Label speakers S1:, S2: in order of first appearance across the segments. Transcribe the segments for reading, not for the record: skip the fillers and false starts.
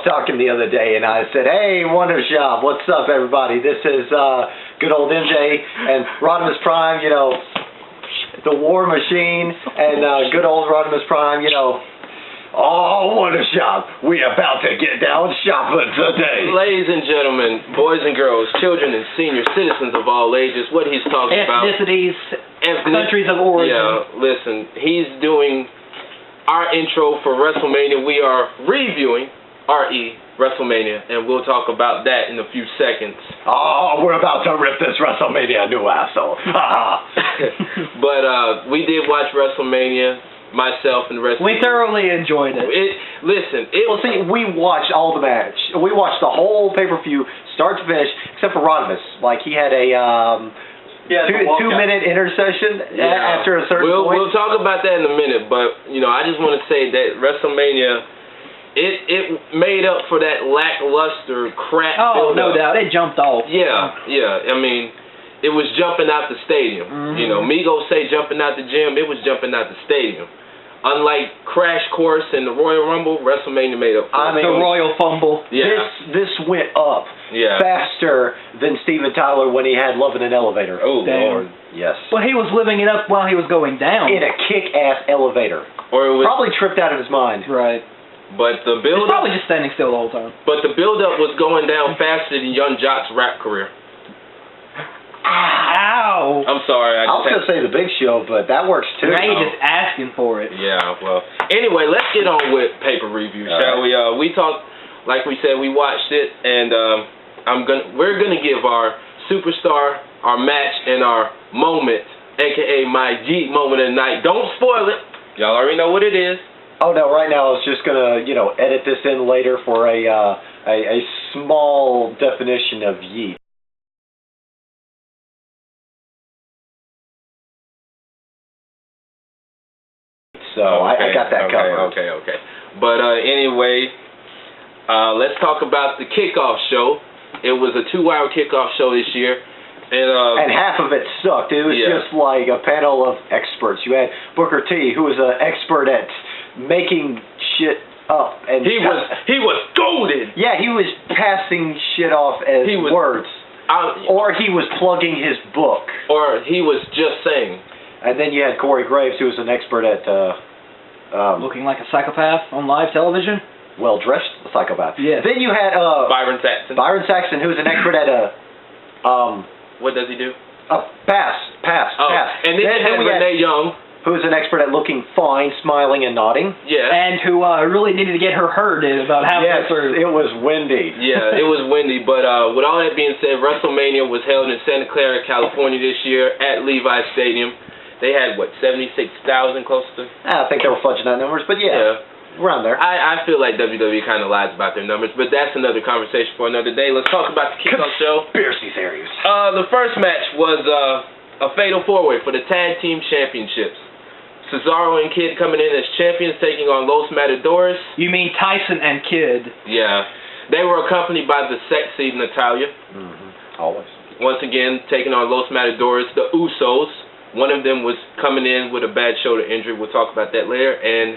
S1: was talking the other day, and I said, "Hey, WonderShop, what's up, everybody? This is good old MJ and Rodimus Prime, you know, the War Machine, and good old Rodimus Prime, you know." Oh, WonderShop, we about to get down shopping today.
S2: Ladies and gentlemen, boys and girls, children and senior citizens of all ages, what he's talking about.
S3: Ethnicities, countries of origin.
S2: Yeah, listen, he's doing our intro for WrestleMania. We are reviewing WrestleMania, and we'll talk about that in a few seconds.
S1: Oh, we're about to rip this WrestleMania new asshole.
S2: But we did watch WrestleMania. Myself and the rest.
S3: We thoroughly enjoyed it.
S1: Well, see, we watched all the match. We watched the whole pay-per-view, start to finish, except for Rodimus. Like, he had a two-minute intercession after a certain point.
S2: We'll talk about that in a minute, but, you know, I just want to say that WrestleMania, it made up for that lackluster crap build-up.
S3: No doubt. It jumped off.
S2: Yeah. I mean, it was jumping out the stadium.
S3: Mm-hmm.
S2: You know, Migos say jumping out the gym. It was jumping out the stadium. Unlike Crash Course and the Royal Rumble, WrestleMania made up for
S3: the Royal Fumble.
S2: Yeah.
S1: This went up faster than Steven Tyler when he had Love in an Elevator.
S2: Oh, Lord.
S1: Yes.
S3: But he was living it up while he was going down.
S1: In a kick-ass elevator.
S2: Or it was
S1: probably tripped out of his mind.
S3: Right.
S2: But the build-up...
S3: He's probably just standing still the whole time.
S2: But the build-up was going down faster than Young Jock's rap career.
S3: Ow!
S2: I'm sorry.
S1: I was going to say the Big Show, but that works too.
S3: Now you're just asking for it.
S2: Yeah, well. Anyway, let's get on with paper review, shall we? We talked, like we said, we watched it, and we're gonna give our superstar, our match, and our moment, aka my Jeep moment of the night. Don't spoil it. Y'all already know what it is.
S1: Oh no! Right now, I was just gonna, you know, edit this in later for a small definition of yeet. So I got that covered.
S2: Okay. But anyway, let's talk about the kickoff show. It was a 2-hour kickoff show this year. And
S1: half of it sucked. It was just like a panel of experts. You had Booker T, who was an expert at making shit up. And
S2: he was golden.
S1: Yeah, he was passing shit off as words. Or he was plugging his book.
S2: Or he was just saying.
S1: And then you had Corey Graves, who was an expert at...
S3: looking like a psychopath on live television?
S1: Well-dressed psychopath.
S3: Yeah.
S1: Then you had...
S2: Byron Saxton.
S1: Byron Saxton, who's an expert at...
S2: what does he do?
S1: Pass.
S2: And then you had Renee Young,
S1: who's an expert at looking fine, smiling, and nodding.
S2: Yeah.
S3: And who really needed to get her heard about halfway through.
S1: It was windy.
S2: Yeah, it was windy. But with all that being said, WrestleMania was held in Santa Clara, California this year at Levi's Stadium. They had, 76,000 close to?
S1: I think they were fudging out numbers, but yeah. Around there.
S2: I feel like WWE kind of lies about their numbers, but that's another conversation for another day. Let's talk about the kickoff show.
S1: Conspiracy theories.
S2: The first match was a fatal four-way for the Tag Team Championships. Cesaro and Kidd coming in as champions, taking on Los Matadores.
S3: You mean Tyson and Kidd?
S2: Yeah. They were accompanied by the sexy Natalya.
S1: Mm-hmm. Always.
S2: Once again, taking on Los Matadores, the Usos. One of them was coming in with a bad shoulder injury. We'll talk about that later. And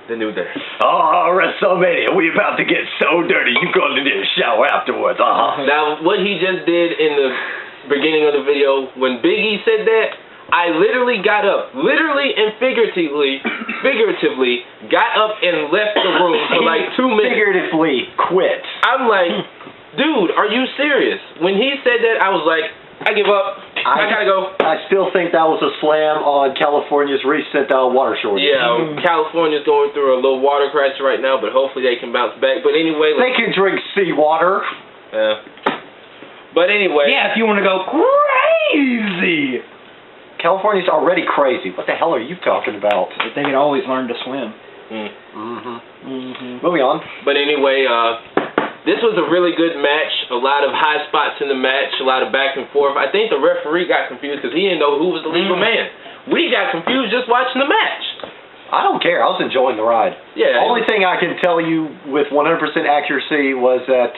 S2: the New Day.
S1: Oh, WrestleMania. We about to get so dirty. You going to need a shower afterwards.
S2: Now, what he just did in the beginning of the video, when Big E said that, I literally got up, literally and figuratively got up and left the room for like 2 minutes.
S1: Figuratively quit.
S2: I'm like, dude, are you serious? When he said that, I was like, I give up. I gotta go.
S1: I still think that was a slam on California's recent water shortage.
S2: Yeah, California's going through a little water crisis right now, but hopefully they can bounce back. But anyway,
S1: they can drink seawater.
S2: Yeah. But anyway.
S3: Yeah, if you want to go crazy.
S1: California's already crazy. What the hell are you talking about?
S3: But they can always learn to swim.
S1: Moving on.
S2: But anyway, this was a really good match. A lot of high spots in the match, a lot of back and forth. I think the referee got confused because he didn't know who was the legal man. We got confused just watching the match.
S1: I don't care. I was enjoying the ride.
S2: Yeah.
S1: Only thing I can tell you with 100% accuracy was that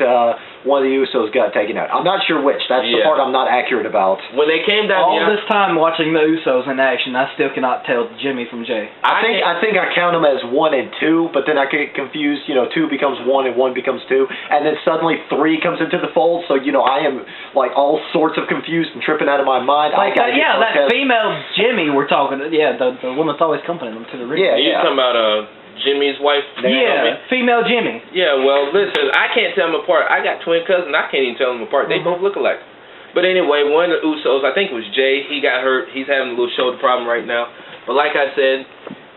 S1: one of the Usos got taken out. I'm not sure which. That's the part I'm not accurate about.
S2: When they came down
S3: all this time watching the Usos in action, I still cannot tell Jimmy from Jay.
S1: I think I count them as 1 and 2, but then I get confused. 2 becomes 1 and 1 becomes 2, and then suddenly 3 comes into the fold. So I am like all sorts of confused and tripping out of my mind.
S3: Like that female Jimmy we're talking. Yeah, the one that's always accompanying them to the ring.
S1: Yeah,
S2: you talking about Jimmy's wife?
S3: Yeah, female Jimmy.
S2: Yeah, well, listen, I can't tell them apart. I got twin cousins. I can't even tell them apart. They both look alike. But anyway, one of the Usos, I think it was Jay, he got hurt. He's having a little shoulder problem right now. But like I said,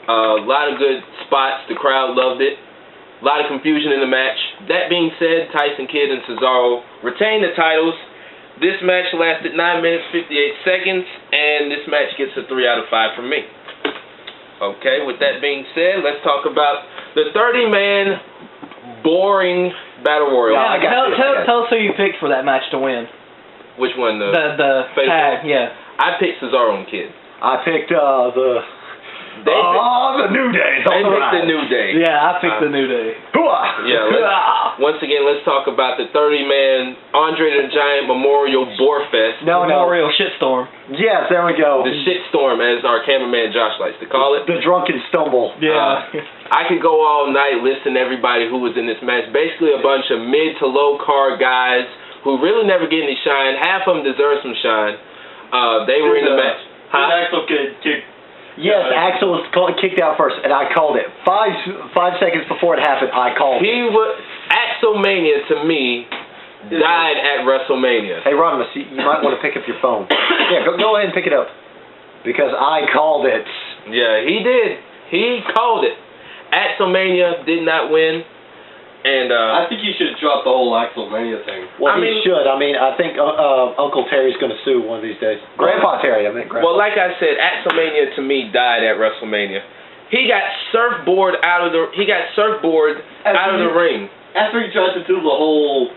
S2: a lot of good spots. The crowd loved it. A lot of confusion in the match. That being said, Tyson Kidd and Cesaro retained the titles. This match lasted 9 minutes, 58 seconds, and this match gets a 3 out of 5 from me. Okay, with that being said, let's talk about the 30-man boring Battle Royal.
S3: Tell us who you picked for that match to win.
S2: Which one? The
S3: tag, yeah.
S2: I picked Cesaro and Kidd.
S1: I picked the New Day.
S2: They picked the New Day.
S3: Yeah, I picked the New Day.
S2: Yeah. Once again, let's talk about the 30-man Andre the Giant Memorial Borefest.
S3: Memorial Shitstorm.
S1: Yes, there we go.
S2: The Shitstorm, as our cameraman Josh likes to call it.
S1: The drunken stumble.
S3: Yeah.
S2: I could go all night listing everybody who was in this match. Basically a bunch of mid to low card guys who really never get any shine. Half of them deserve some shine. They were in the match.
S4: Axel kicked.
S1: Yes, Axel was kicked out first, and I called it. 5 seconds before it happened, I called it.
S2: Axelmania, to me, died at WrestleMania.
S1: Hey, Rodimus, you might want to pick up your phone. Yeah, go ahead and pick it up. Because I called it.
S2: Yeah, he did. He called it. Axelmania did not win. And
S4: I think you should drop the whole Axelmania thing.
S1: Well, he should. I think Uncle Terry's going to sue one of these days. Grandpa Terry, Grandpa.
S2: Well, like I said, Axelmania to me died at WrestleMania. He got surfboard out of the ring.
S4: After he tried to do the whole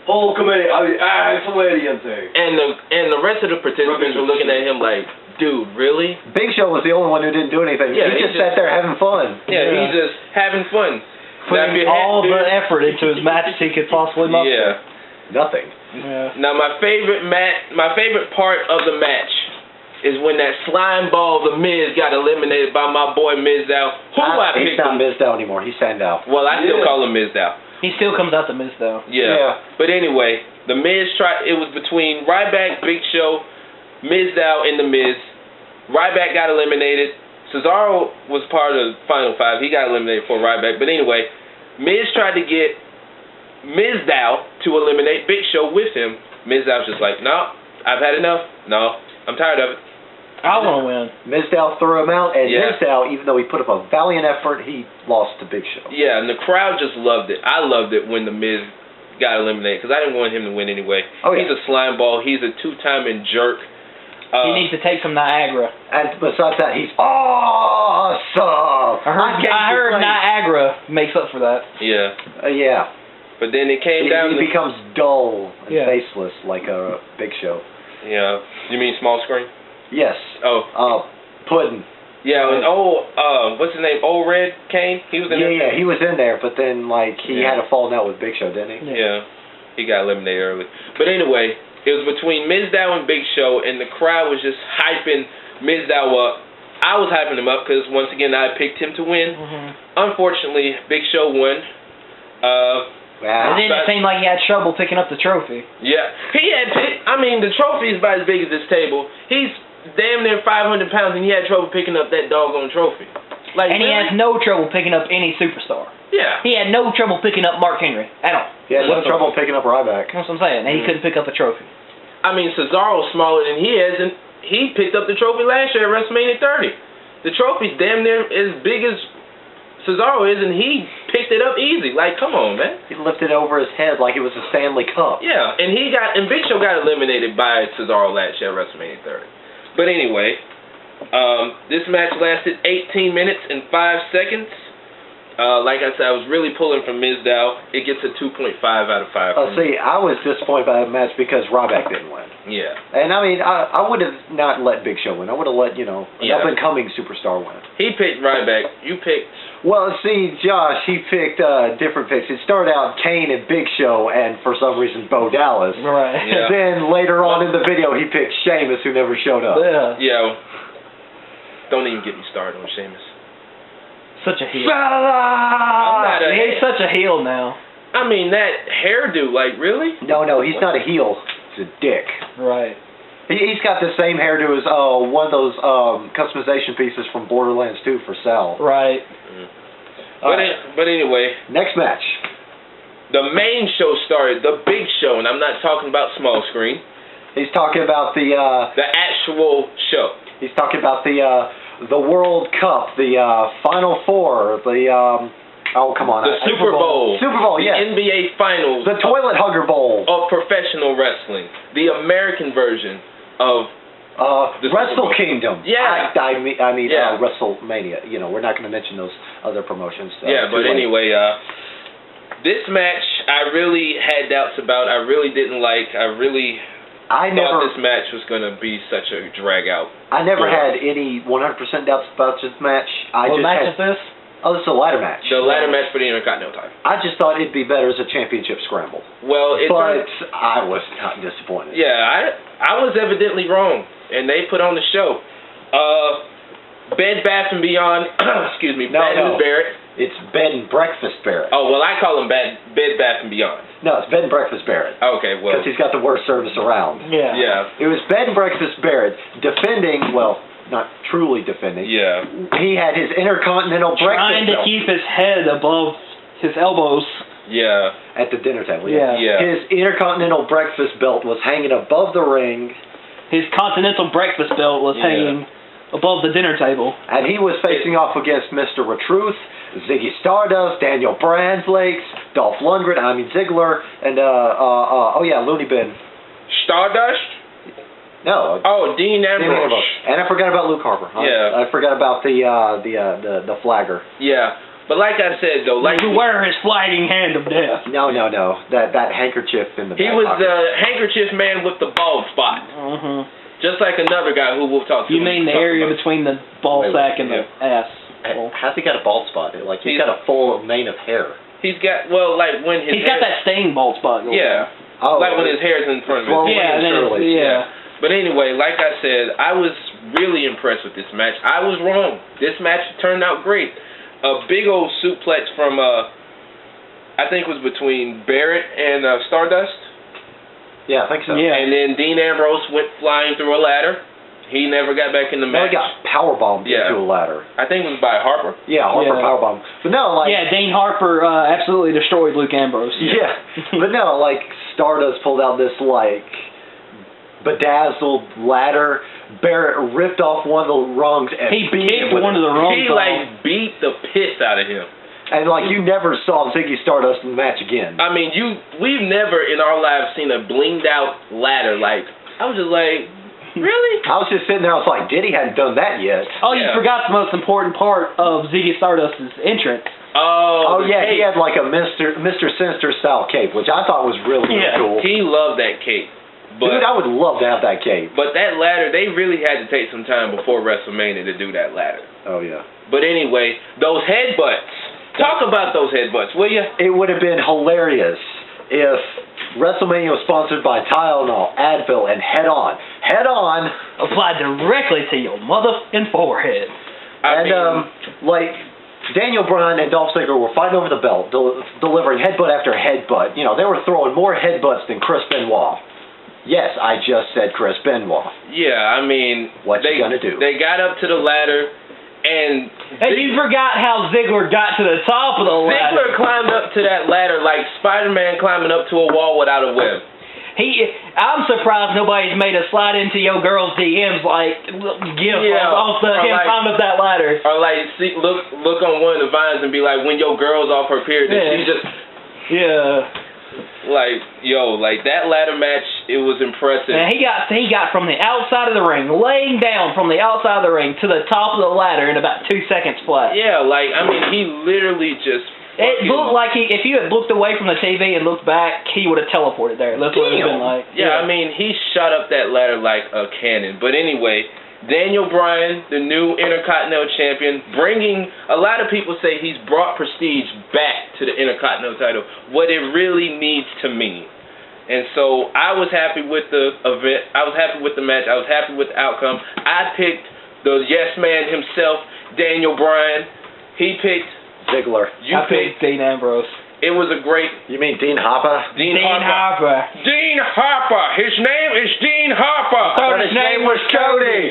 S4: Axelmania thing.
S2: And the rest of the participants were looking at him like, dude, really?
S1: Big Show was the only one who didn't do anything.
S2: Yeah,
S1: he just sat there having fun.
S2: Yeah, he's just having fun.
S3: Putting all the effort into his match he could possibly muster.
S2: Yeah.
S1: Nothing.
S3: Yeah.
S2: Now my favorite part of the match is when that slime ball, The Miz, got eliminated by my boy Mizdow.
S1: He's not Mizdow anymore. He's Sandow.
S2: Well, I still call him Mizdow.
S3: He still comes out to Mizdow.
S2: Yeah. But anyway, The Miz it was between Ryback, Big Show, Mizdow, and The Miz. Ryback got eliminated. Cesaro was part of the Final 5. He got eliminated for Ryback. But anyway, Miz tried to get Mizdow to eliminate Big Show with him. Mizdow's just like, no, I've had enough. No, I'm tired of it.
S3: I want to win.
S1: Mizdow threw him out, and Mizdow, even though he put up a valiant effort, he lost to Big Show.
S2: Yeah, and the crowd just loved it. I loved it when The Miz got eliminated because I didn't want him to win anyway. He's a slime ball. He's a two-time jerk.
S3: He needs to take some Niagara.
S1: And besides that, he's awesome.
S3: I heard Niagara makes up for that.
S2: Yeah.
S1: Yeah.
S2: But then it came down.
S1: He becomes dull and faceless like a Big Show.
S2: Yeah. You mean small screen?
S1: Yes.
S2: Oh.
S1: Puddin'.
S2: Yeah. And what's his name? Old Red Kane. He was in there.
S1: Yeah, he was in there, but then he had a falling out with Big Show, didn't he?
S2: Yeah. He got eliminated early. But anyway. It was between Mizdow and Big Show, and the crowd was just hyping Mizdow up. I was hyping him up because, once again, I picked him to win. Unfortunately, Big Show won.
S3: And then it seemed like he had trouble picking up the trophy.
S2: Yeah. The trophy is about as big as this table. He's damn near 500 pounds, and he had trouble picking up that doggone trophy.
S3: And he has no trouble picking up any superstar.
S2: Yeah.
S3: He had no trouble picking up Mark Henry at all.
S1: He had no trouble picking up Ryback.
S3: That's what I'm saying. And he couldn't pick up a trophy.
S2: Cesaro's smaller than he is, and he picked up the trophy last year at WrestleMania 30. The trophy's damn near as big as Cesaro is, and he picked it up easy. Like, come on, man.
S1: He lifted it over his head like it was a Stanley Cup.
S2: Yeah, and Big Show got eliminated by Cesaro last year at WrestleMania 30. But anyway, this match lasted 18 minutes and 5 seconds. Like I said, I was really pulling from Mizdow. It gets a 2.5 out of 5.
S1: See, I was disappointed by that match because Ryback didn't win.
S2: Yeah.
S1: And I mean, I would have not let Big Show win. I would have let, an
S2: Yeah.
S1: up-and-coming superstar win.
S2: He picked Ryback. You picked...
S1: Well, see, Josh, he picked different picks. It started out Kane and Big Show, and for some reason, Bo Dallas.
S3: Right.
S2: Yeah.
S1: Then later on in the video, he picked Sheamus, who never showed up.
S3: Yeah.
S2: Yeah. Don't even get me started on Sheamus.
S3: Such a heel.
S2: I'm not a-
S3: He's such a heel now.
S2: I mean, that hairdo, like, really?
S1: No, he's not a heel. He's a dick.
S3: Right.
S1: He's got the same hairdo as one of those customization pieces from Borderlands 2 for Sal.
S3: Right.
S2: But anyway,
S1: Next match.
S2: the main show started, the big show, and I'm not talking about small screen.
S1: He's talking about the
S2: actual show.
S1: He's talking about the World Cup, the Final Four, the come on,
S2: The Super Bowl.
S1: Super Bowl, yes.
S2: The NBA Finals.
S1: The Toilet Hugger Bowl.
S2: Of professional wrestling. The American version of the
S1: Wrestle Kingdom.
S2: Yeah.
S1: I mean
S2: Yeah.
S1: WrestleMania. We're not going to mention those other promotions.
S2: Yeah, but anyway, this match I really had doubts about. I really didn't like. I thought this match was going to be such a drag out.
S1: I never had any 100% doubts about this match.
S3: What match is this?
S1: Oh, this is a ladder match.
S2: The ladder match for the Intercontinental title.
S1: I just thought it'd be better as a championship scramble.
S2: Well,
S1: but I was not disappointed.
S2: Yeah, I was evidently wrong, and they put on the show. Bed Bath and Beyond. Excuse me, Bad News Barrett.
S1: It's Bed and Breakfast Barrett.
S2: Oh well, I call him Bed Bath and Beyond.
S1: No, it's Bed and Breakfast Barrett.
S2: Okay, well,
S1: because he's got the worst service around.
S3: Yeah.
S2: Yeah.
S1: It was Bed and Breakfast Barrett defending. Well, not truly defending.
S2: Yeah.
S1: He had his Intercontinental Breakfast
S3: trying to
S1: belt.
S3: keep his head above his elbows.
S2: Yeah.
S1: At the dinner table.
S3: Yeah.
S1: His Intercontinental Breakfast belt was hanging above the ring.
S3: His Continental Breakfast belt was hanging above the dinner table.
S1: And he was facing off against Mr. Retruth, Ziggy Stardust, Daniel Brandlakes, Dolph Lundgren, Ziggler, and Looney Bin.
S2: Stardust?
S1: No.
S2: Oh, Dean Ambrose.
S1: And I forgot about Luke Harper.
S2: Yeah.
S1: I forgot about the flagger.
S2: Yeah. But like I said though, like
S3: to wear his flagging hand of death.
S1: No. That handkerchief in the back
S2: was
S1: pocket.
S2: the handkerchief man with the bald spot.
S3: Mm-hmm.
S2: Just like another guy who we'll talk to.
S3: You mean the area between the ball sack and the ass?
S1: How's he got a bald spot? Like he's got a full mane of hair.
S2: He's got when his
S3: he's got that staying bald spot.
S2: Yeah.
S1: Oh,
S2: like when his hair's in front of his
S3: head. Yeah.
S2: But anyway, like I said, I was really impressed with this match. I was wrong. This match turned out great. A big old suplex from I think it was between Barrett and Stardust.
S1: Yeah, I think so.
S3: Yeah.
S2: And then Dean Ambrose went flying through a ladder. He never got back in the match.
S1: He got powerbombed into a ladder.
S2: I think it was by Harper.
S1: Yeah, Harper powerbombed. But no,
S3: Dean Harper absolutely destroyed Luke Ambrose.
S1: Yeah. But no, Stardust pulled out this bedazzled ladder. Barrett ripped off one of the rungs and
S3: he
S1: beat
S3: kicked
S1: him
S3: one of the rungs.
S2: He beat the piss out of him.
S1: And you never saw Ziggy Stardust in the match again.
S2: I mean, we've never in our lives seen a blinged out ladder. I was just like, really?
S1: I was just sitting there. I was like, Diddy hadn't done that yet.
S3: Oh, you forgot the most important part of Ziggy Stardust's entrance.
S2: Oh
S1: yeah, he had a Mr. Sinister style cape, which I thought was really cool.
S2: He loved that cape. But,
S1: dude, I would love to have that cape.
S2: But that ladder, they really had to take some time before WrestleMania to do that ladder.
S1: Oh yeah.
S2: But anyway, those headbutts. Talk about those headbutts, will you? It
S1: would have been hilarious if WrestleMania was sponsored by Tylenol, Advil, and Head On. Head On
S3: applied directly to your motherfucking forehead.
S1: Daniel Bryan and Dolph Ziggler were fighting over the belt, delivering headbutt after headbutt. They were throwing more headbutts than Chris Benoit. Yes, I just said Chris Benoit.
S2: Yeah, I mean,
S1: what you gonna do?
S2: They got up to the ladder. And
S3: you forgot how Ziggler got to the top of the ladder.
S2: Ziggler climbed up to that ladder like Spider-Man climbing up to a wall without a web.
S3: I'm surprised nobody's made a slide into your girl's DMs off of that ladder.
S2: Or look on one of the vines and be like, when your girl's off her period, and she just Like, yo, like that ladder match, it was impressive.
S3: And he got from the outside of the ring, laying down from the outside of the ring to the top of the ladder in about 2 seconds flat.
S2: Yeah, like, I mean, he literally just...
S3: It looked like if you had looked away from the TV and looked back, he would have teleported there. That's what it would have been like.
S2: Yeah, I mean, he shot up that ladder like a cannon. But anyway, Daniel Bryan, the new Intercontinental Champion, bringing, a lot of people say he's brought prestige back to the Intercontinental title, what it really needs to mean. And so I was happy with the event. I was happy with the match. I was happy with the outcome. I picked the yes man himself, Daniel Bryan. He picked
S1: Ziggler.
S3: I picked Dean Ambrose.
S2: It was a great...
S1: You mean Dean Harper?
S3: Dean Harper.
S2: Dean Harper. His name is Dean Harper.
S1: But his name was Cody.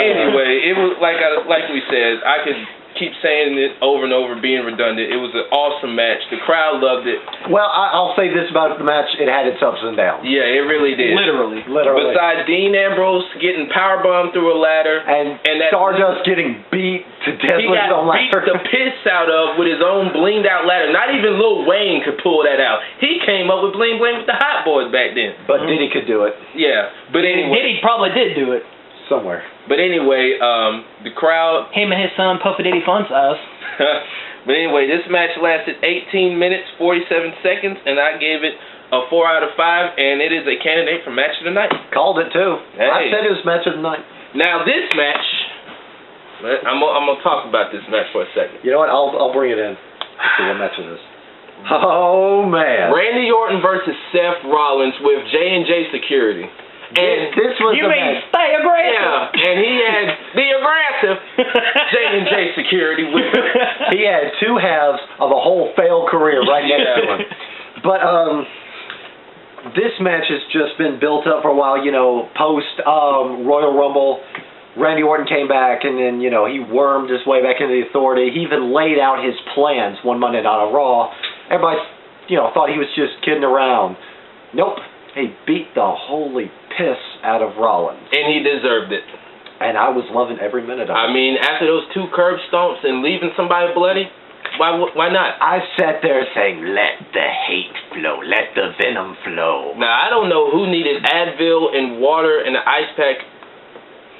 S2: Anyway, it was like we said, I could keep saying it over and over, being redundant. It was an awesome match. The crowd loved it.
S1: Well, I'll say this about the match. It had its ups and downs.
S2: Yeah, it really did.
S3: Literally.
S2: Besides Dean Ambrose getting powerbombed through a ladder.
S1: And that Stardust getting beat to death
S2: he
S1: with his
S2: got
S1: own
S2: beat
S1: ladder.
S2: the piss out of with his own blinged out ladder. Not even Lil Wayne could pull that out. He came up with bling bling with the Hot Boys back then.
S1: But Diddy could do it.
S2: Yeah, but anyway.
S3: Diddy probably did do it.
S1: Somewhere.
S2: But anyway, the crowd...
S3: Him and his son, Puffy Diddy Fun Size.
S2: But anyway, this match lasted 18 minutes, 47 seconds, and I gave it a 4 out of 5, and it is a candidate for Match of the Night.
S1: Called it, too.
S2: Hey.
S1: I said it was Match of the Night.
S2: Now, this match... I'm going to talk about this match for a second.
S1: You know what? I'll bring it in. Let's see what match it is. Oh, man.
S2: Randy Orton versus Seth Rollins with J&J Security. And
S1: this was
S3: you
S1: the
S3: mean
S1: match.
S3: stay aggressive?
S2: Yeah, and he had the aggressive J&J Security with him.
S1: He had 2 halves of a whole failed career right next to him. But this match has just been built up for a while. You know, post Royal Rumble, Randy Orton came back, and then he wormed his way back into the Authority. He even laid out his plans one Monday Night on Raw. Everybody, thought he was just kidding around. Nope. He beat the holy piss out of Rollins.
S2: And he deserved it.
S1: And I was loving every minute of it.
S2: I mean, after those 2 curb stomps and leaving somebody bloody, why not?
S1: I sat there saying, let the hate flow, let the venom flow.
S2: Now, I don't know who needed Advil and water and an ice pack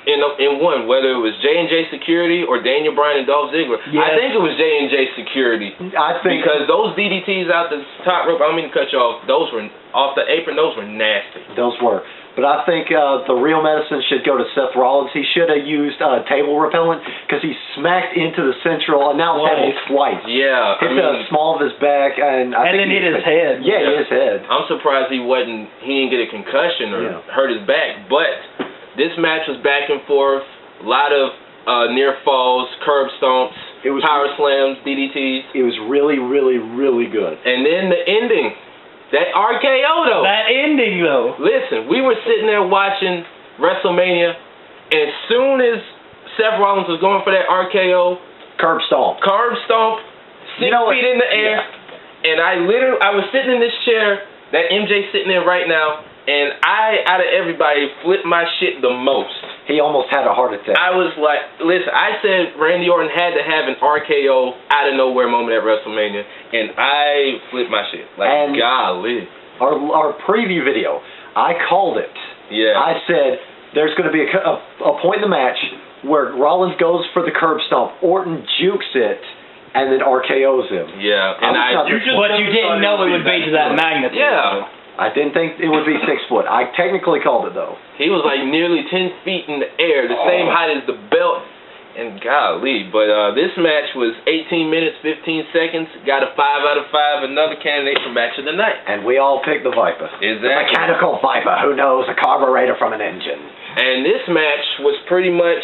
S2: in one, whether it was J&J Security or Daniel Bryan and Dolph Ziggler.
S3: Yes.
S2: I think it was J&J Security.
S1: I think
S2: because those DDTs out the top rope, I don't mean to cut you off, those were off the apron, those were nasty.
S1: those were. But I think the real medicine should go to Seth Rollins. He should have used table repellent because he smacked into the central announce table twice.
S2: Yeah.
S1: Hit the small of his back and
S3: then hit his head.
S1: Yeah, his head.
S2: I'm surprised he didn't get a concussion or hurt his back. But this match was back and forth, a lot of near falls, curb stomps, power slams, DDTs.
S1: It was really, really, really good.
S2: And then the ending, that RKO though.
S3: That ending though.
S2: Listen, we were sitting there watching WrestleMania, and as soon as Seth Rollins was going for that RKO,
S1: curb stomp,
S2: 6 feet in the air, and I was sitting in this chair that MJ's sitting in right now, and I, out of everybody, flipped my shit the most.
S1: He almost had a heart attack.
S2: I was like, listen, I said Randy Orton had to have an RKO out of nowhere moment at WrestleMania, and I flipped my shit. Like, golly.
S1: Our preview video, I called it.
S2: Yeah.
S1: I said there's going to be a point in the match where Rollins goes for the curb stomp, Orton jukes it, and then RKOs him.
S2: Yeah. And
S3: but you didn't know it would be to that magnitude.
S2: Yeah.
S1: I didn't think it would be 6 foot. I technically called it, though.
S2: He was like nearly 10 feet in the air, the same height as the belt. And golly, but this match was 18 minutes, 15 seconds. Got a 5 out of 5, another candidate for Match of the Night.
S1: And we all picked the Viper.
S2: Exactly.
S1: The mechanical Viper. Who knows? A carburetor from an engine.
S2: And this match was pretty much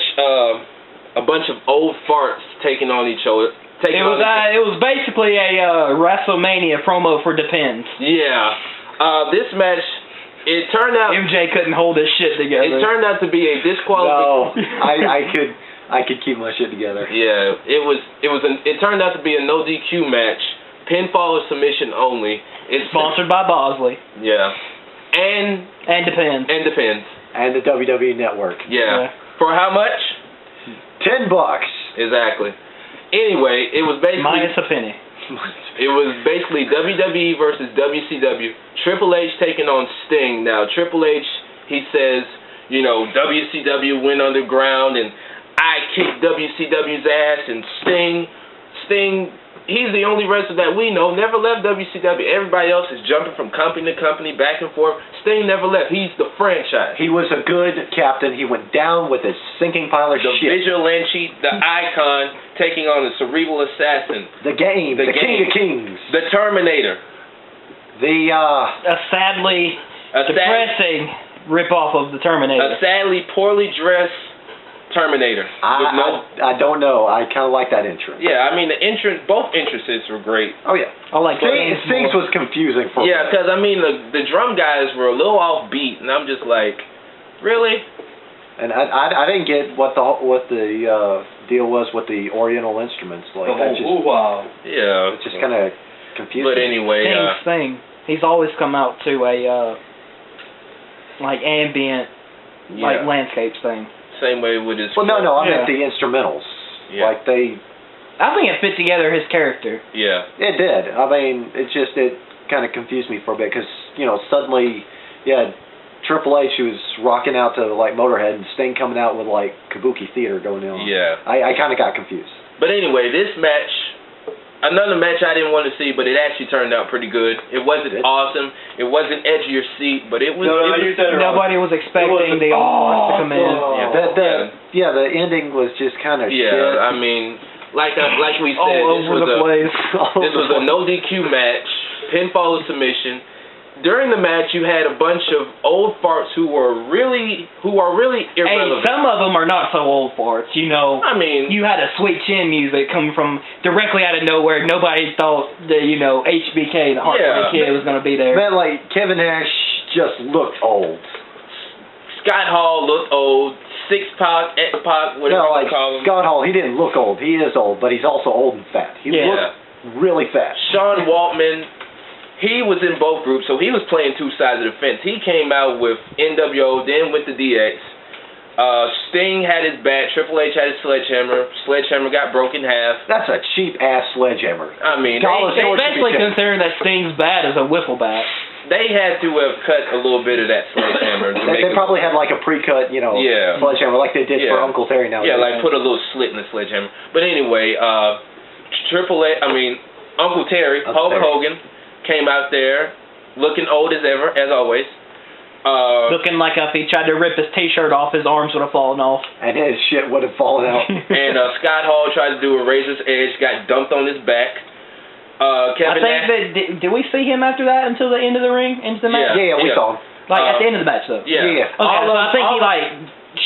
S2: a bunch of old farts taking on each other.
S3: It was basically a WrestleMania promo for Depends.
S2: Yeah. This match, it turned out
S3: MJ couldn't hold his shit together.
S2: It turned out to be a disqualification.
S1: No, I could keep my shit together.
S2: Yeah, it turned out to be a no DQ match, pinfall or submission only. It's
S3: sponsored by Bosley.
S2: Yeah, and
S3: Depends.
S1: And the WWE Network.
S2: Yeah. For how much?
S1: $10.
S2: Exactly. Anyway, it was basically
S3: minus a penny.
S2: It was basically WWE versus WCW. Triple H taking on Sting. Now, Triple H, he says, you know, WCW went underground and I kicked WCW's ass, and Sting, he's the only wrestler that we know, never left WCW. Everybody else is jumping from company to company, back and forth. Sting never left. He's the franchise.
S1: He was a good captain. He went down with his sinking pile of
S2: The
S1: shit.
S2: vigilante, the icon, taking on the cerebral assassin.
S1: The king of kings.
S2: The Terminator.
S3: A sadly depressing rip-off of the Terminator.
S2: A sadly poorly dressed Terminator.
S1: I don't know. I kind of like that entrance.
S2: Yeah, I mean, both entrances were great.
S1: Oh, yeah.
S3: I like
S1: Sting's was confusing for me.
S2: Yeah, because, I mean, the drum guys were a little offbeat, and I'm just like, really?
S1: And I didn't get what the deal was with the Oriental instruments. Like,
S4: wow.
S2: Yeah.
S1: It's just kind of confusing.
S2: But anyway,
S3: Sting. He's always come out to a, like, ambient, like, landscapes thing.
S2: same way with his.
S1: Well, no, I meant the instrumentals.
S2: Yeah.
S1: Like they.
S3: I think it fit together his character.
S2: Yeah.
S1: It did. I mean, it kind of confused me for a bit because suddenly, Triple H who was rocking out to like Motorhead and Sting coming out with like Kabuki Theater going on.
S2: Yeah.
S1: I kind of got confused.
S2: But anyway, this match. Another match I didn't want to see, but it actually turned out pretty good. It wasn't awesome. It wasn't edge of your seat, but it was.
S3: Nobody was expecting the Austin to come in.
S1: The ending was just kind of shit.
S2: I mean, like we said, this was a no DQ match, pinfall submission. During the match, you had a bunch of old farts who are really irrelevant.
S3: Hey, some of them are not so old farts.
S2: I mean,
S3: you had a Sweet Chin music coming from directly out of nowhere. Nobody thought that HBK, the Heartbreak Kid, was going to be there.
S1: Man, like Kevin Nash just looked old.
S2: Scott Hall looked old. X-Pac, whatever you call him.
S1: Scott Hall, he didn't look old. He is old, but he's also old and fat. He looked really fat.
S2: Sean Waltman. He was in both groups, so he was playing two sides of the fence. He came out with NWO, then with the DX. Sting had his bat. Triple H had his sledgehammer. Sledgehammer got broken in half.
S1: That's a cheap-ass sledgehammer.
S2: I mean,
S3: especially considering that Sting's bat is a wiffle bat.
S2: They had to have cut a little bit of that sledgehammer.
S1: They probably had like a pre-cut, sledgehammer like they did for Uncle Terry now.
S2: Yeah, like put a little slit in the sledgehammer. But anyway, Uncle Terry, Hulk Hogan, came out there looking old as ever, as always.
S3: Looking like if he tried to rip his T-shirt off, his arms would have fallen off.
S1: And his shit would have fallen out.
S2: And Scott Hall tried to do a razor's edge, got dumped on his back.
S3: Did we see him after that until the end of the ring, into the match?
S1: Yeah, we saw him.
S3: Like at the end of the match, though.
S2: Yeah.
S3: Okay, I think he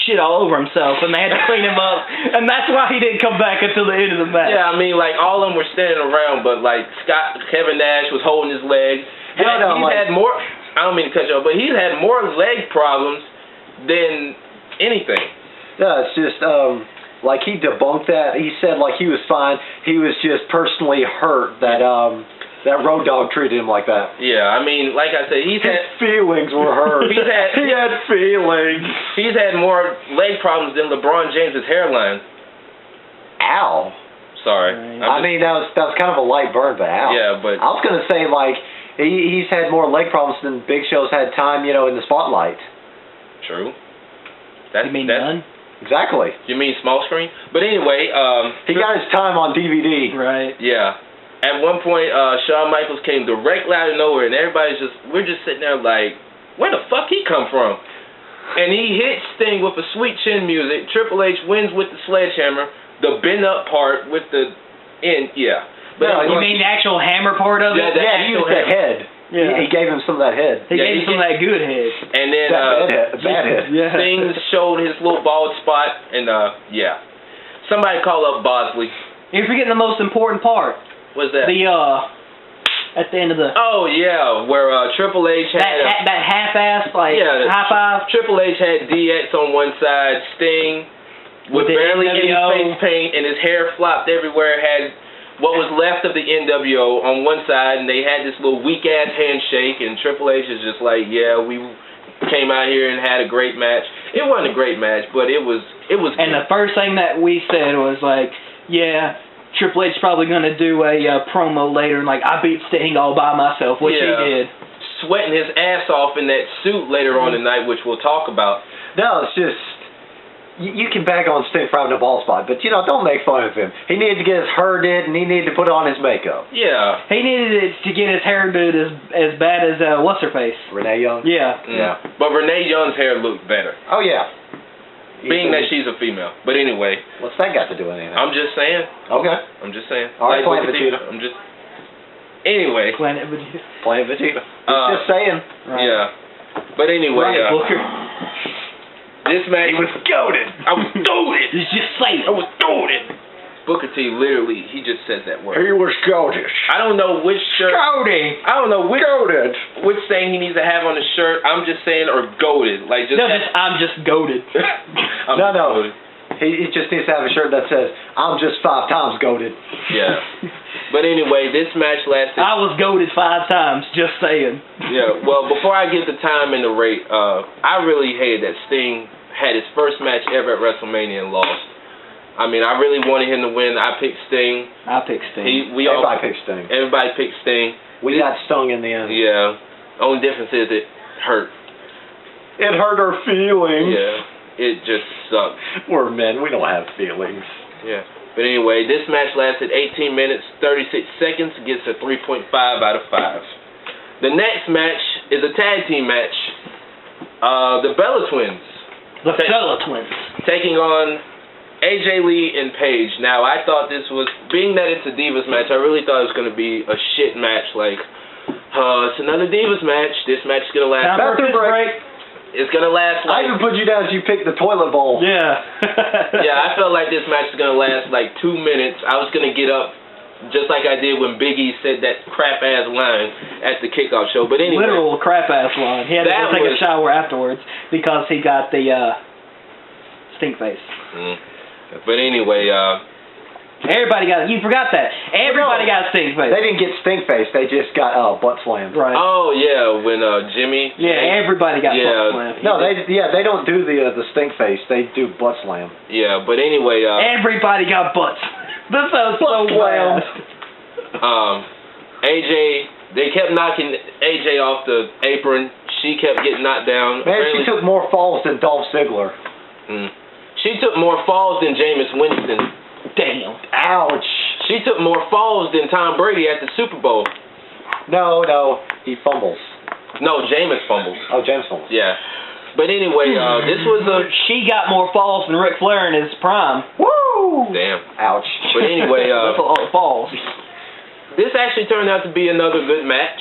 S3: shit all over himself, and they had to clean him up, and that's why he didn't come back until the end of the match.
S2: Yeah, I mean, like all of them were standing around, but like Kevin Nash was holding his leg. He's had more. I don't mean to cut you off, but he's had more leg problems than anything.
S1: Yeah, it's just like he debunked that. He said like he was fine. He was just personally hurt that that Road Dogg treated him like that.
S2: Yeah, I mean, like I said, his
S1: feelings were hurt. He had feelings.
S2: He's had more leg problems than LeBron James's hairline.
S1: Ow.
S2: Sorry.
S1: I mean, that was kind of a light burn, but ow.
S2: Yeah, but
S1: I was gonna say like he's had more leg problems than Big Show's had time, in the spotlight.
S2: True.
S3: You mean none?
S1: Exactly.
S2: You mean small screen? But anyway,
S1: he got his time on DVD.
S3: Right.
S2: Yeah. At one point, Shawn Michaels came directly out of nowhere, and we're just sitting there like, where the fuck he come from? And he hit Sting with a Sweet Chin music. Triple H wins with the sledgehammer, the bend up part with the end, But
S3: you mean the actual hammer part of it?
S1: Yeah, he used the head. Yeah. He gave him some of that head.
S3: He gave him some of that good head.
S2: And then
S1: bad head. Yeah.
S2: Sting showed his little bald spot, and somebody call up Bosley.
S3: You're forgetting the most important part.
S2: What's that?
S3: At the end of the.
S2: Oh yeah, where Triple H had
S3: that half-ass high five.
S2: Triple H had DX on one side, Sting with barely any face paint, and his hair flopped everywhere. Had what was left of the NWO on one side, and they had this little weak-ass handshake, and Triple H is just like, we came out here and had a great match. It wasn't a great match, but it was
S3: And
S2: good.
S3: the first thing that we said was like, Triple H is probably going to do a promo later, and like, I beat Sting all by myself, which he did.
S2: Sweating his ass off in that suit later on tonight, which we'll talk about.
S1: No, it's just, you can bag on Sting for having a bald spot, but, don't make fun of him. He needed to get his hair did, and he needed to put on his makeup.
S2: Yeah.
S3: He needed to get his hair did as bad as, what's-her-face?
S1: Renee Young?
S3: Yeah.
S1: Yeah.
S2: But Renee Young's hair looked better.
S1: Oh, yeah.
S2: Being that she's a female. But anyway.
S1: What's that got to do with anything?
S2: I'm just saying.
S1: Okay.
S2: I'm just saying.
S1: All right,
S2: like,
S1: Planet Vegeta.
S2: I'm just... Anyway.
S3: Planet Vegeta.
S1: Planet Vegeta. Just saying.
S3: Right.
S2: Yeah. But anyway,
S3: Right, Booker.
S2: this match...
S1: He was goated.
S2: I was goated.
S3: It's just saying.
S2: I was goated. Booker T literally, he just said that word.
S1: He was goated.
S2: I don't know which shirt...
S3: Cody!
S2: I don't know which...
S1: Goated.
S2: Which thing he needs to have on the shirt. I'm just saying, or goated. Like, just...
S3: No, I'm just goated.
S2: I'm
S1: No.
S2: goated.
S1: He just needs to have a shirt that says, I'm just 5 times goated.
S2: Yeah. But anyway, this match lasted...
S3: I was goated 5 times, just saying.
S2: Yeah, well, before I get the time and the rate, I really hated that Sting had his first match ever at WrestleMania and lost. I mean, I really wanted him to win. I picked Sting.
S3: I picked Sting.
S1: Everybody picked Sting.
S2: Everybody picked Sting.
S1: We got stung in the end.
S2: Yeah. Only difference is it hurt.
S1: It hurt our feelings.
S2: Yeah. It just sucked.
S1: We're men. We don't have feelings.
S2: Yeah. But anyway, this match lasted 18 minutes, 36 seconds, gets a 3.5 out of 5. The next match is a tag team match. The Bella Twins.
S3: The Bella Twins.
S2: Taking on AJ Lee and Paige. Now, I thought this was, being that it's a Divas match, I really thought it was going to be a shit match. Like, it's another Divas match. This match is going to last.
S1: Bathroom break.
S2: It's going to last like...
S1: I even put you down as you picked the toilet bowl.
S3: Yeah.
S2: Yeah, I felt like this match is going to last like 2 minutes. I was going to get up just like I did when Big E said that crap-ass line at the kickoff show. But anyway...
S3: Literal crap-ass line. He had to go take a shower afterwards because he got the stink face.
S2: But anyway...
S3: Everybody got... You forgot that. Everybody got stink face.
S1: They didn't get stink face. They just got butt slammed.
S3: Right.
S2: Oh, yeah, when Jimmy...
S3: Yeah, everybody got butt slammed.
S1: No, they don't do the stink face. They do butt slam.
S2: Yeah, but anyway...
S3: everybody got butts. This sounds so wild.
S2: AJ, they kept knocking AJ off the apron. She kept getting knocked down.
S1: Man, she took more falls than Dolph Ziggler.
S2: She took more falls than Jameis Winston.
S3: Damn.
S1: Ouch.
S2: She took more falls than Tom Brady at the Super Bowl.
S1: No, he fumbles.
S2: No, Jameis fumbles.
S1: Oh, James fumbles.
S2: Yeah. But anyway, this was a...
S3: She got more falls than Ric Flair in his prime.
S1: Woo!
S2: Damn.
S1: Ouch.
S2: But anyway,
S3: That's a lot of falls.
S2: This actually turned out to be another good match.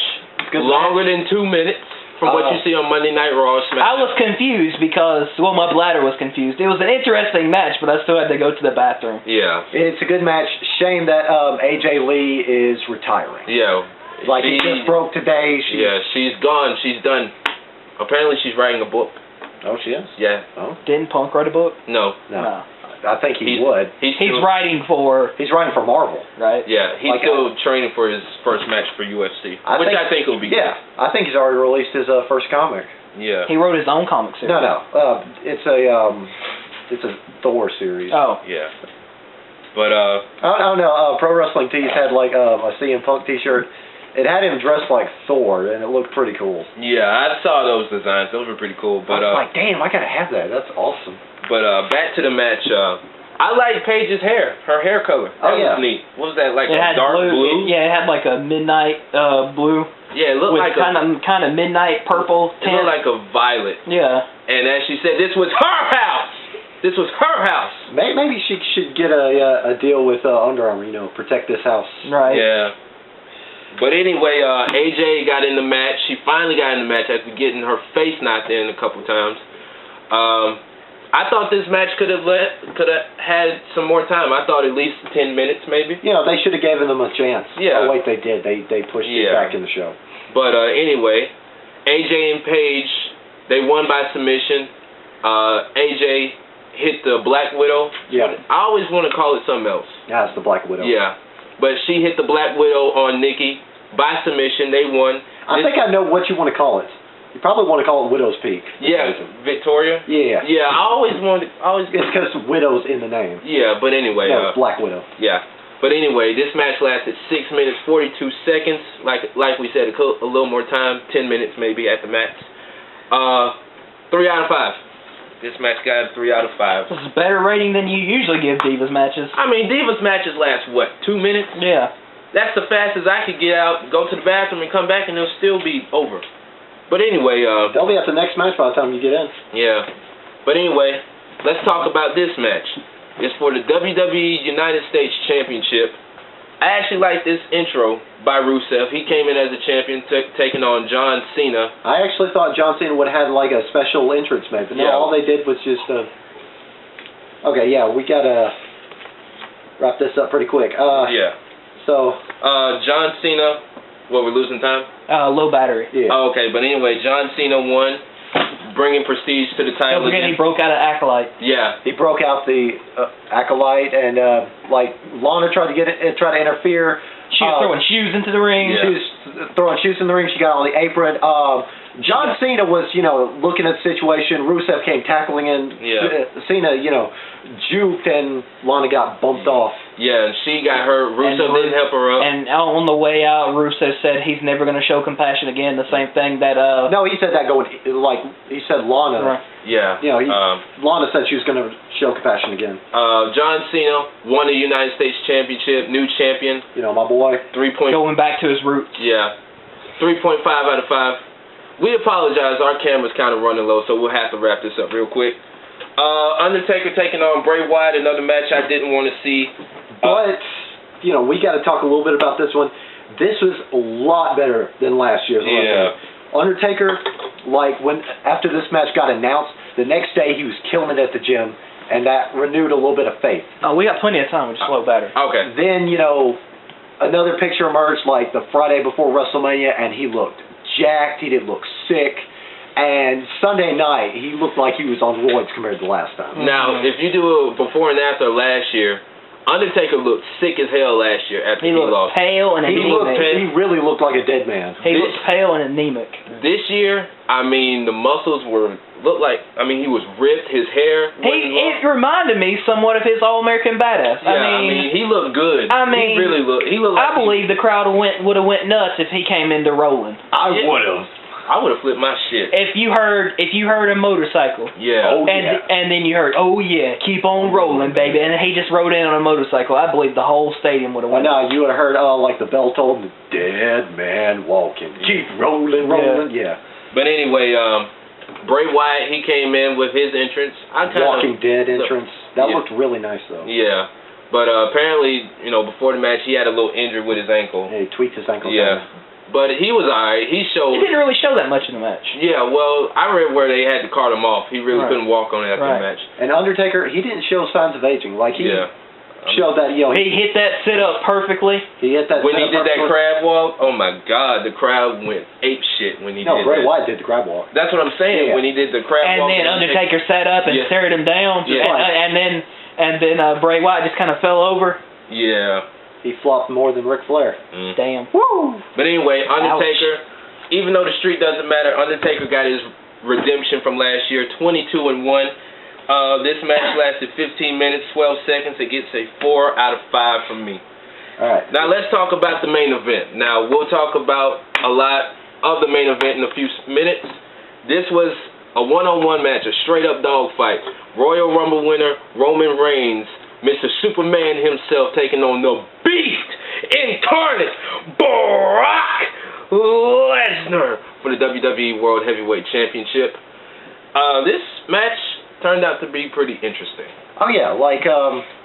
S1: Good
S2: Longer than 2 minutes from what you see on Monday Night Raw.
S3: I was confused because, well, my bladder was confused. It was an interesting match, but I still had to go to the bathroom.
S2: Yeah.
S1: It's a good match. Shame that AJ Lee is retiring.
S2: Yeah.
S1: Like, he just broke today.
S2: She's gone. She's done. Apparently she's writing a book.
S1: Oh, she is?
S2: Yeah.
S1: Oh.
S3: Didn't Punk write a book?
S2: No.
S1: I think he would.
S3: He's writing for...
S1: He's writing for Marvel.
S3: Right?
S2: Yeah, he's still training for his first match for UFC, which I think will be good.
S1: I think he's already released his first comic.
S2: Yeah.
S3: He wrote his own comic series.
S1: No. It's a Thor series.
S3: Oh.
S2: Yeah. But,
S1: I don't know. Pro Wrestling Tees had, like, a CM Punk t-shirt. It had him dressed like Thor, and it looked pretty cool.
S2: Yeah, I saw those designs. Those were pretty cool. But
S1: I was like, damn, I gotta have that. That's awesome.
S2: But back to the match. I like Paige's hair. Her hair color. That was neat. What was that, like a dark blue?
S3: Yeah, it had like a midnight blue.
S2: Yeah, it looked
S3: with
S2: like
S3: kind of midnight purple tint.
S2: It looked like a violet.
S3: Yeah.
S2: And as she said, this was her house. This was her house.
S1: Maybe she should get a deal with Under Armour, protect this house.
S3: Right.
S2: Yeah. But anyway, AJ got in the match. She finally got in the match after getting her face knocked in a couple times. I thought this match could have had some more time. I thought at least 10 minutes, maybe.
S1: They should have given them a chance.
S2: Yeah.
S1: Oh, wait, they did. They pushed it back in the show.
S2: But anyway, AJ and Paige, they won by submission. AJ hit the Black Widow.
S1: Yeah.
S2: I always want to call it something else.
S1: Yeah, it's the Black Widow.
S2: Yeah. But she hit the Black Widow on Nikki by submission. They won.
S1: I think I know what you want to call it. You probably want to call it Widow's Peak.
S2: Yeah, Victoria?
S1: Yeah.
S2: Yeah, I always wanted...
S1: It's because Widow's in the name.
S2: Yeah, but anyway...
S1: No, Black Widow.
S2: Yeah. But anyway, this match lasted 6 minutes 42 seconds. Like we said, a little more time, 10 minutes maybe at the max. 3 out of 5. This match got a 3 out of 5.
S3: This is a better rating than you usually give Divas matches.
S2: I mean, Divas matches last what, 2 minutes?
S3: Yeah.
S2: That's the fastest I could get out, go to the bathroom and come back, and it'll still be over. But anyway,
S1: they'll be at the next match by the time you get in.
S2: Yeah. But anyway, let's talk about this match. It's for the WWE United States Championship. I actually like this intro by Rusev. He came in as a champion, taking on John Cena.
S1: I actually thought John Cena would have had like a special entrance maybe, but no, all they did was just okay, yeah, we gotta wrap this up pretty quick.
S2: Yeah.
S1: So
S2: John Cena, what, we're losing time?
S3: Low battery.
S1: Yeah.
S2: Oh, okay, but anyway, John Cena won, bringing prestige to the title.
S3: Don't forget he broke out of Acolyte.
S2: Yeah.
S1: He broke out the Acolyte, and like Lana tried to interfere.
S3: She was throwing shoes into the ring.
S2: Yeah.
S1: She was throwing shoes in the ring. She got on the apron. John Cena was, looking at the situation. Rusev came tackling in.
S2: Yeah.
S1: Cena, juked, and Lana got bumped off.
S2: Yeah, and she got hurt. Rusev didn't help her up.
S3: And on the way out, Rusev said he's never going to show compassion again. The same thing that
S1: No, he said that he said Lana.
S3: Right.
S2: Yeah.
S1: Lana said she was going to show compassion again.
S2: John Cena won the United States Championship, new champion.
S1: My boy.
S3: Going back to his roots.
S2: Yeah. 3.5 out of 5. We apologize. Our camera's kind of running low, so we'll have to wrap this up real quick. Undertaker taking on Bray Wyatt, another match I didn't want to see.
S1: But, we got to talk a little bit about this one. This was a lot better than last year's.
S2: Yeah.
S1: Undertaker, after this match got announced, the next day he was killing it at the gym, and that renewed a little bit of faith.
S3: Oh, we got plenty of time. We're just slow battery.
S2: Okay.
S1: Then, another picture emerged the Friday before WrestleMania, and he looked jacked. He didn't look sick. And Sunday night, he looked like he was on roids compared to last time.
S2: Now, if you do a before and after last year, Undertaker looked sick as hell last year after he lost.
S3: Pale and anemic.
S1: He really looked like a dead man.
S3: He looked pale and anemic.
S2: This year, the muscles looked like, he was ripped. His hair.
S3: It reminded me somewhat of his All-American Badass.
S2: Yeah, he looked good. He really looked. He looked.
S3: I believe the crowd would have went nuts if he came into rolling.
S1: I would have.
S2: I would have flipped my shit.
S3: If you heard a motorcycle.
S2: Yeah.
S3: And then you heard, oh yeah, keep on rolling, baby. And he just rode in on a motorcycle. I believe the whole stadium would have went.
S1: No, you would have heard the bell tolled, the dead man walking. Keep rolling. Yeah.
S2: But anyway, Bray Wyatt, he came in with his entrance.
S1: Walking Dead entrance. That looked really nice though.
S2: Yeah. But apparently, before the match, he had a little injury with his ankle.
S1: Yeah, he tweaked his ankle.
S2: Yeah. But he was alright. He
S3: didn't really show that much in the match.
S2: Yeah, well, I read where they had to cart him off. He really couldn't walk on it after the match.
S1: And Undertaker, he didn't show signs of aging. He showed that,
S3: he hit that sit-up perfectly.
S1: He hit that
S2: when he did that crab walk, oh my God, the crowd went ape shit when he did that.
S1: No, Bray Wyatt did the crab walk.
S2: That's what I'm saying, when he did the crab walk.
S3: And then Undertaker sat up and stared him down.
S2: Yeah.
S3: And then Bray Wyatt just kind of fell over.
S2: Yeah.
S1: He flopped more than Ric Flair.
S3: Damn.
S1: Woo!
S2: But anyway, Undertaker, even though the streak doesn't matter, Undertaker got his redemption from last year, 22-1. This match lasted 15 minutes, 12 seconds. It gets a 4 out of 5 from me.
S1: All right.
S2: Now let's talk about the main event. Now we'll talk about a lot of the main event in a few minutes. This was a one-on-one match, a straight-up dogfight. Royal Rumble winner Roman Reigns, Mr. Superman himself, taking on the Beast Incarnate, Brock Lesnar, for the WWE World Heavyweight Championship. This match turned out to be pretty interesting.
S1: Oh yeah,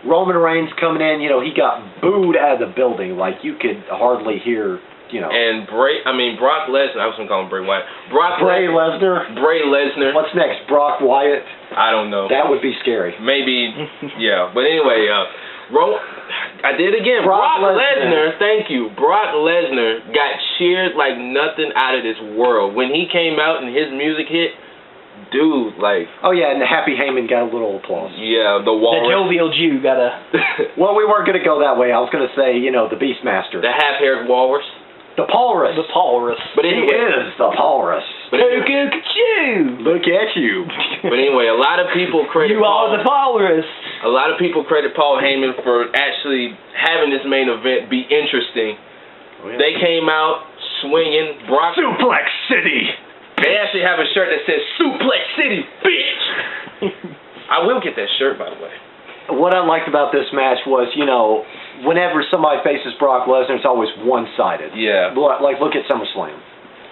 S1: Roman Reigns coming in, he got booed out of the building. You could hardly hear,
S2: And Brock Lesnar, I was going to call him Bray Wyatt.
S1: Bray Lesnar.
S2: Bray Lesnar.
S1: What's next? Brock Wyatt?
S2: I don't know.
S1: That would be scary.
S2: Maybe, yeah. But anyway, I did it again.
S1: Brock
S2: Lesnar, thank you. Brock Lesnar got cheered like nothing out of this world. When he came out and his music hit, dude,
S1: Oh yeah, and the Happy Heyman got a little applause.
S2: Yeah, the walrus.
S3: The jovial Jew got a...
S1: Well, we weren't going to go that way. I was going to say, the Beastmaster.
S2: The half-haired walrus.
S1: The Walrus.
S3: The Walrus.
S2: But
S1: He
S2: anyway,
S1: is the Walrus.
S2: but anyway,
S1: Look at you.
S2: but anyway, a lot of people credit
S3: You are the Walrus.
S2: A lot of people credit Paul Heyman for actually having this main event be interesting.
S1: Oh, yeah.
S2: They came out swinging. Brock.
S1: Suplex City.
S2: They actually have a shirt that says Suplex City, bitch. I will get that shirt, by the way.
S1: What I liked about this match was, you know, whenever somebody faces Brock Lesnar, it's always one-sided.
S2: Yeah.
S1: Like, look at SummerSlam.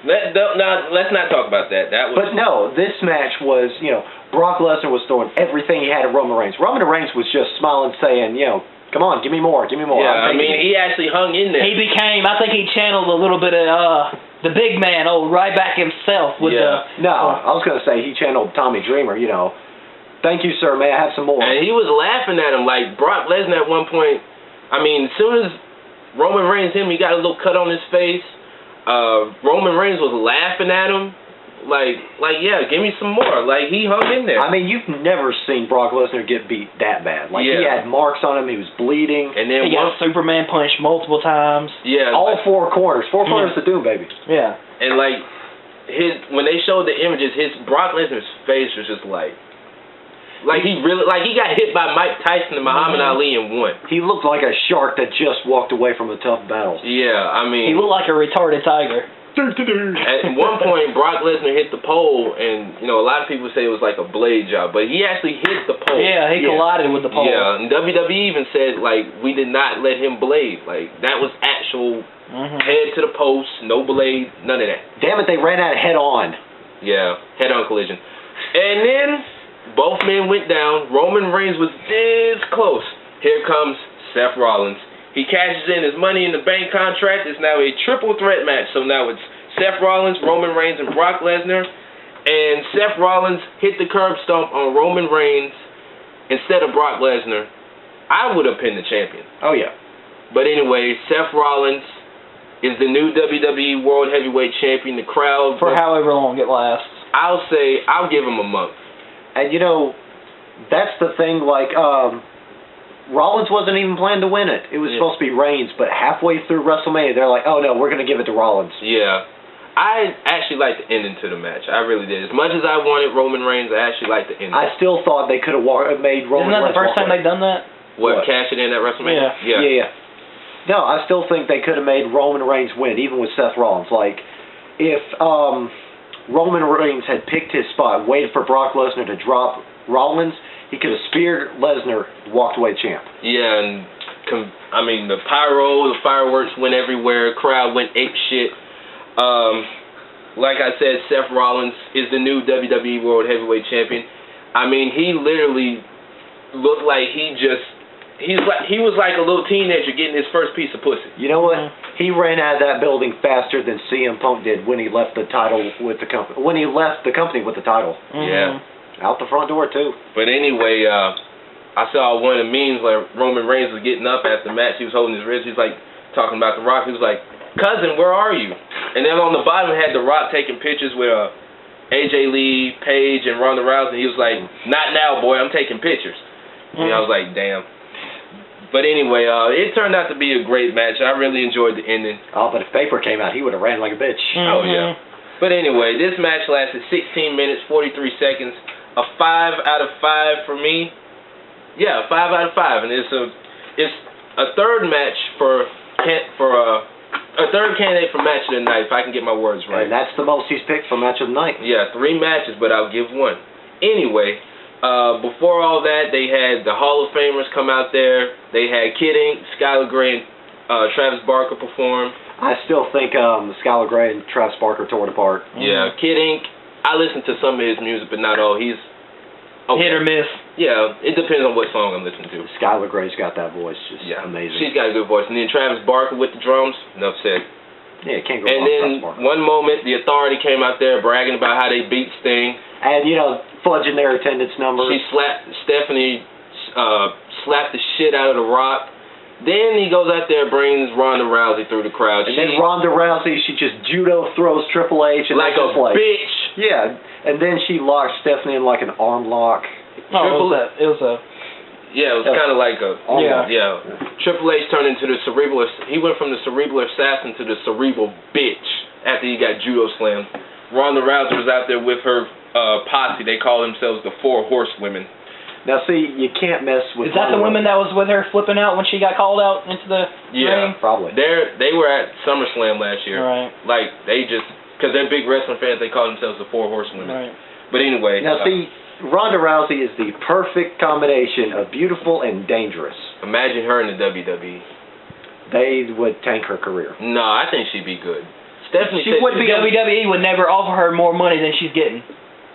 S2: Let's not talk about that. That was.
S1: But no, this match was, you know, Brock Lesnar was throwing everything he had at Roman Reigns. Roman Reigns was just smiling, saying, you know, come on, give me more, give me more.
S2: Yeah, I mean, he actually hung in there.
S3: He became, I think he channeled a little bit of the big man, Ryback himself. With
S1: No, I was going to say he channeled Tommy Dreamer, you know. Thank you, sir. May I have some more?
S2: And he was laughing at him like Brock Lesnar at one point. I mean, as soon as Roman Reigns hit him, he got a little cut on his face. Roman Reigns was laughing at him. Like, yeah, give me some more. Like, he hung in there.
S1: I mean, you've never seen Brock Lesnar get beat that bad. Like, he had marks on him. He was bleeding.
S2: And then
S3: he got Superman punched multiple times.
S2: Yeah.
S1: All four corners. Four corners to doom, baby.
S3: Yeah.
S2: And, like, when they showed the images, Brock Lesnar's face was just like he got hit by Mike Tyson and Muhammad Ali and won.
S1: He looked like a shark that just walked away from a tough battle.
S2: Yeah, I mean...
S3: He looked like a retarded tiger.
S2: At one point, Brock Lesnar hit the pole, and, you know, a lot of people say it was like a blade job, but he actually hit the pole.
S3: Yeah, he collided with the pole.
S2: Yeah, and WWE even said, like, we did not let him blade. Like, that was actual head to the post, no blade, none of that.
S1: Damn it, they ran out head-on.
S2: Yeah, head-on collision. And then... both men went down. Roman Reigns was this close. Here comes Seth Rollins. He cashes in his Money in the Bank contract. It's now a triple threat match. So now it's Seth Rollins, Roman Reigns, and Brock Lesnar. And Seth Rollins hit the curb stomp on Roman Reigns instead of Brock Lesnar. I would have pinned the champion.
S1: Oh, yeah.
S2: But anyway, Seth Rollins is the new WWE World Heavyweight Champion. The crowd...
S3: for however long it lasts.
S2: I'll give him a month.
S1: And, you know, that's the thing, like, Rollins wasn't even planning to win it. It was supposed to be Reigns, but halfway through WrestleMania, they're like, oh, no, we're going to give it to Rollins.
S2: Yeah. I actually liked the ending to the match. I really did. As much as I wanted Roman Reigns, I actually liked the ending.
S1: I still thought they could have made Roman Reigns.
S3: Isn't that the first time they've done that?
S2: What, cash it in at WrestleMania?
S1: Yeah. No, I still think they could have made Roman Reigns win, even with Seth Rollins. Like, if... Roman Reigns had picked his spot, waited for Brock Lesnar to drop Rollins, he could have speared Lesnar, walked away champ.
S2: Yeah, and I mean, the pyro, the fireworks went everywhere, crowd went ape shit. Like I said, Seth Rollins is the new WWE World Heavyweight Champion. I mean, he literally looked like he was like a little teenager getting his first piece of pussy.
S1: You know what? He ran out of that building faster than CM Punk did when he left the title with the company. When he left the company with the title.
S2: Yeah.
S1: Out the front door, too.
S2: But anyway, I saw one of the memes where Roman Reigns was getting up after the match. He was holding his wrist. He was like talking about The Rock. He was like, cousin, where are you? And then on the bottom had The Rock taking pictures with AJ Lee, Paige, and Ronda Rousey. He was like, not now, boy. I'm taking pictures. And I was like, damn. But anyway, it turned out to be a great match. I really enjoyed the ending.
S1: Oh, but if Paper came out, he would have ran like a bitch.
S2: Oh, yeah. But anyway, this match lasted 16 minutes, 43 seconds. A 5 out of 5 for me. Yeah, 5 out of 5. And it's a third match a third candidate for match of the night, if I can get my words right.
S1: And that's the most he's picked for match of the night.
S2: Yeah, 3 matches, but I'll give one. Anyway... before all that, they had the Hall of Famers come out there. They had Kid Ink, Skylar Grey, and Travis Barker perform.
S1: I still think Skylar Grey and Travis Barker tore it apart.
S2: Yeah, Kid Ink, I listen to some of his music, but not all. He's okay.
S3: Hit or miss.
S2: Yeah, it depends on what song I'm listening to.
S1: Skylar Grey's got that voice, just amazing.
S2: She's got a good voice. And then Travis Barker with the drums, enough said.
S1: Yeah, can't go
S2: wrong
S1: with
S2: then
S1: Travis Barker.
S2: one moment, the Authority came out there bragging about how they beat Sting.
S1: And, you know, fudging their attendance numbers.
S2: Stephanie slapped the shit out of The Rock. Then he goes out there and brings Ronda Rousey through the crowd.
S1: And then Ronda Rousey, she just judo throws Triple H. And
S2: like a bitch.
S1: Yeah, and then she locked Stephanie in like an arm lock.
S3: Oh, it was
S2: Yeah, it was kind of like a
S3: Yeah.
S2: Triple H turned into the cerebral. He went from the cerebral assassin to the cerebral bitch after he got judo slammed. Ronda Rousey was out there with her posse. They call themselves the Four Horsewomen.
S1: Now, see, you can't mess with.
S3: Is that the women that was with her flipping out when she got called out into the ring?
S1: Probably.
S2: They were at SummerSlam last year.
S3: Right.
S2: Like they just because they're big wrestling fans, they call themselves the Four Horsewomen.
S3: Right.
S2: But anyway.
S1: Now, see, Ronda Rousey is the perfect combination of beautiful and dangerous.
S2: Imagine her in the WWE.
S1: They would tank her career.
S2: No, I think she'd be good. Stephanie
S3: She would be. WWE would never offer her more money than she's getting.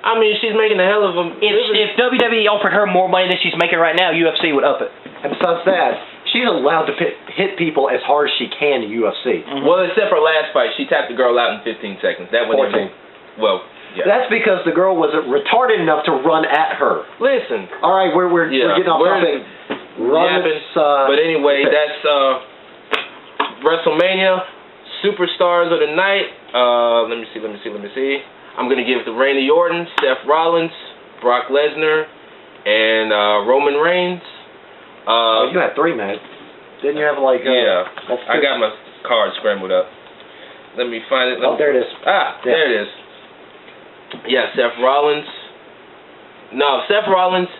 S2: I mean, she's making a hell of a...
S3: If WWE offered her more money than she's making right now, UFC would up it.
S1: And besides that, she's allowed to hit people as hard as she can in UFC.
S3: Mm-hmm.
S2: Well, except for last fight, she tapped the girl out in 15 seconds. That wasn't
S1: 14.
S2: Well, yeah.
S1: That's because the girl wasn't retarded enough to run at her.
S2: Listen.
S1: All right, we're getting off topic.
S2: But anyway, that's WrestleMania. Superstars of the night. Let me see. I'm going to give it to Randy Orton, Seth Rollins, Brock Lesnar, and Roman Reigns.
S1: You had 3, man. Didn't you have like...
S2: I got my card scrambled up. Let me find it.
S1: There it is.
S2: There it is. Yeah, Seth Rollins. No, Seth Rollins,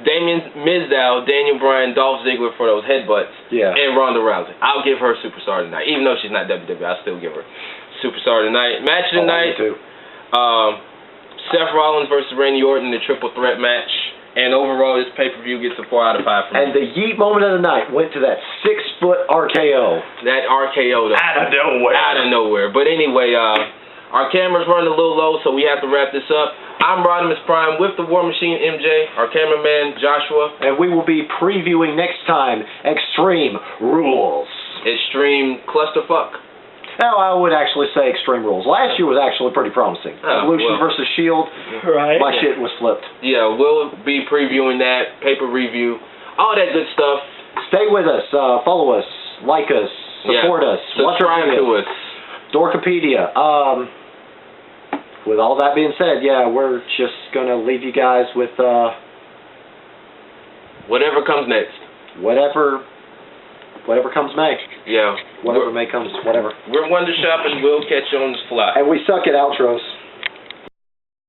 S2: Damien Mizdow, Daniel Bryan, Dolph Ziggler for those headbutts.
S1: Yeah.
S2: And Ronda Rousey. I'll give her Superstar tonight. Even though she's not WWE, I'll still give her Superstar tonight. Match of the night. Seth Rollins versus Randy Orton, the triple threat match. And overall, this pay-per-view gets a 4 out of 5 from me.
S1: And the yeet moment of the night went to that 6-foot RKO.
S2: That RKO.
S1: Out of nowhere.
S2: Out of nowhere. But anyway, our camera's running a little low, so we have to wrap this up. I'm Rodimus Prime with the War Machine MJ, our cameraman Joshua.
S1: And we will be previewing next time Extreme Rules.
S2: Extreme Clusterfuck.
S1: Now, I would actually say Extreme Rules. Last year was actually pretty promising. Evolution versus Shield.
S3: Right.
S1: My shit was flipped.
S2: Yeah, we'll be previewing that, paper review, all that good stuff.
S1: Stay with us. Follow us. Like us. Support us.
S2: Subscribe to us.
S1: Dorkopedia. With all that being said, we're just going to leave you guys with...
S2: whatever comes next.
S1: Whatever comes May.
S2: Yeah.
S1: Whatever May comes, whatever.
S2: We're WonderShop, and we'll catch you on the fly.
S1: And we suck at outros.